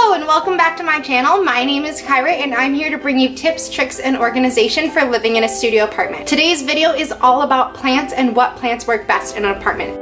Hello and welcome back to my channel. My name is Caira and I'm here to bring you tips, tricks, and organization for living in a studio apartment. Today's video is all about plants and what plants work best in an apartment.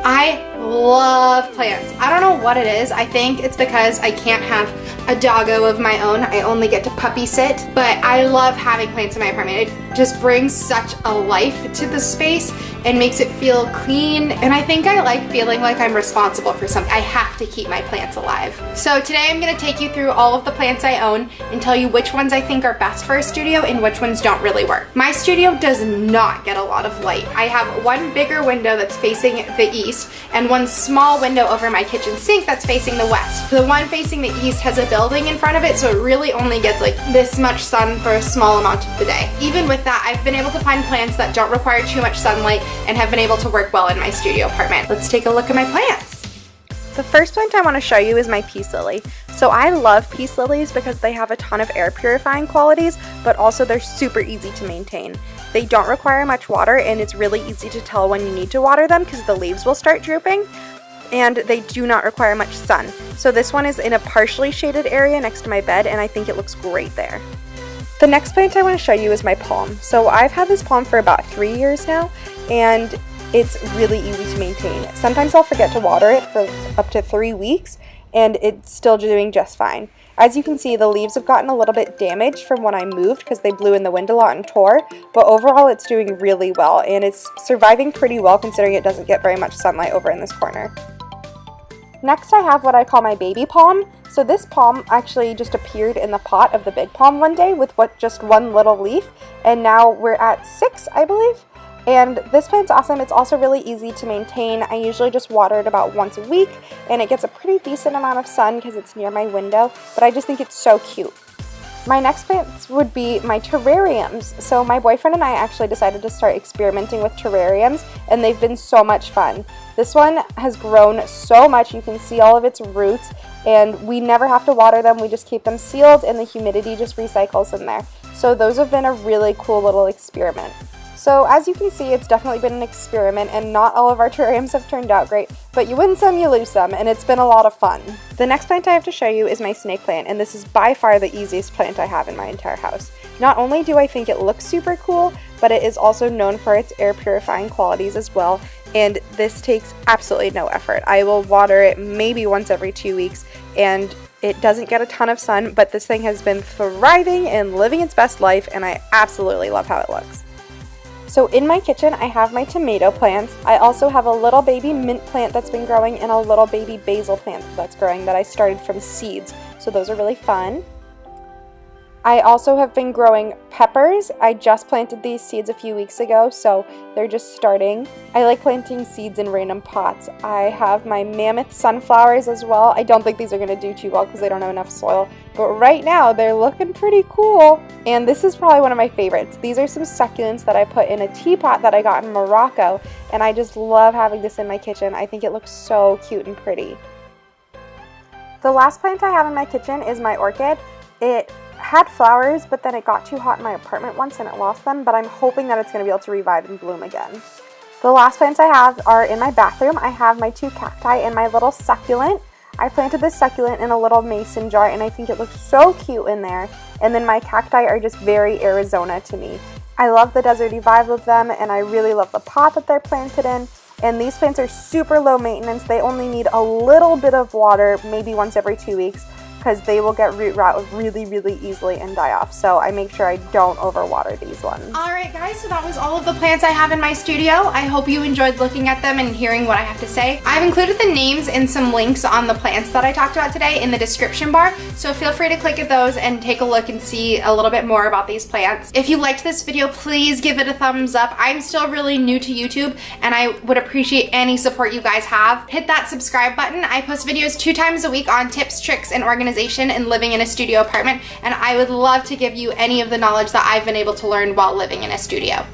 I love plants. I don't know what it is. I think it's because I can't have a doggo of my own. I only get to puppy sit, but I love having plants in my apartment. It just brings such a life to the space and makes it feel clean, and I think I like feeling like I'm responsible for something. I have to keep my plants alive. So today I'm going to take you through all of the plants I own and tell you which ones I think are best for a studio and which ones don't really work. My studio does not get a lot of light. I have one bigger window that's facing the east and one small window over my kitchen sink that's facing the west. The one facing the east has a building in front of it, so it really only gets like this much sun for a small amount of the day. Even with that, I've been able to find plants that don't require too much sunlight and have been able to work well in my studio apartment. Let's take a look at my plants. The first plant I want to show you is my peace lily. So I love peace lilies because they have a ton of air purifying qualities, but also they're super easy to maintain. They don't require much water, and it's really easy to tell when you need to water them because the leaves will start drooping, and they do not require much sun. So this one is in a partially shaded area next to my bed, and I think it looks great there. The next plant I want to show you is my palm. So I've had this palm for about 3 years now, and it's really easy to maintain. Sometimes I'll forget to water it for up to 3 weeks, and it's still doing just fine. As you can see, the leaves have gotten a little bit damaged from when I moved because they blew in the wind a lot and tore, but overall it's doing really well, and it's surviving pretty well considering it doesn't get very much sunlight over in this corner. Next I have what I call my baby palm. So this palm actually just appeared in the pot of the big palm one day with just one little leaf, and now we're at 6, I believe. And this plant's awesome. It's also really easy to maintain. I usually just water it about once a week, and it gets a pretty decent amount of sun because it's near my window, but I just think it's so cute. My next plants would be my terrariums. So my boyfriend and I actually decided to start experimenting with terrariums, and they've been so much fun. This one has grown so much. You can see all of its roots, and we never have to water them. We just keep them sealed, and the humidity just recycles in there. So those have been a really cool little experiment. So as you can see, it's definitely been an experiment, and not all of our terrariums have turned out great, but you win some, you lose some, and it's been a lot of fun. The next plant I have to show you is my snake plant, and this is by far the easiest plant I have in my entire house. Not only do I think it looks super cool, but it is also known for its air purifying qualities as well, and this takes absolutely no effort. I will water it maybe once every 2 weeks, and it doesn't get a ton of sun, but this thing has been thriving and living its best life, and I absolutely love how it looks. So in my kitchen, I have my tomato plants. I also have a little baby mint plant that's been growing and a little baby basil plant that's growing that I started from seeds. So those are really fun. I also have been growing peppers. I just planted these seeds a few weeks ago, so they're just starting. I like planting seeds in random pots. I have my mammoth sunflowers as well. I don't think these are going to do too well because they don't have enough soil, but right now they're looking pretty cool. And this is probably one of my favorites. These are some succulents that I put in a teapot that I got in Morocco, and I just love having this in my kitchen. I think it looks so cute and pretty. The last plant I have in my kitchen is my orchid. It had flowers, but then it got too hot in my apartment once and it lost them, but I'm hoping that it's going to be able to revive and bloom again. The last plants I have are in my bathroom. I have my 2 cacti and my little succulent. I planted this succulent in a little mason jar, and I think it looks so cute in there. And then my cacti are just very Arizona to me. I love the deserty vibe of them, and I really love the pot that they're planted in. And these plants are super low maintenance. They only need a little bit of water, maybe once every 2 weeks, because they will get root rot really easily and die off. So I make sure I don't overwater these ones. Alright guys, so that was all of the plants I have in my studio. I hope you enjoyed looking at them and hearing what I have to say. I've included the names and some links on the plants that I talked about today in the description bar, so feel free to click at those and take a look and see a little bit more about these plants. If you liked this video, please give it a thumbs up. I'm still really new to YouTube, and I would appreciate any support you guys have. Hit that subscribe button. I post videos 2 times a week on tips, tricks, and organization and living in a studio apartment, and I would love to give you any of the knowledge that I've been able to learn while living in a studio.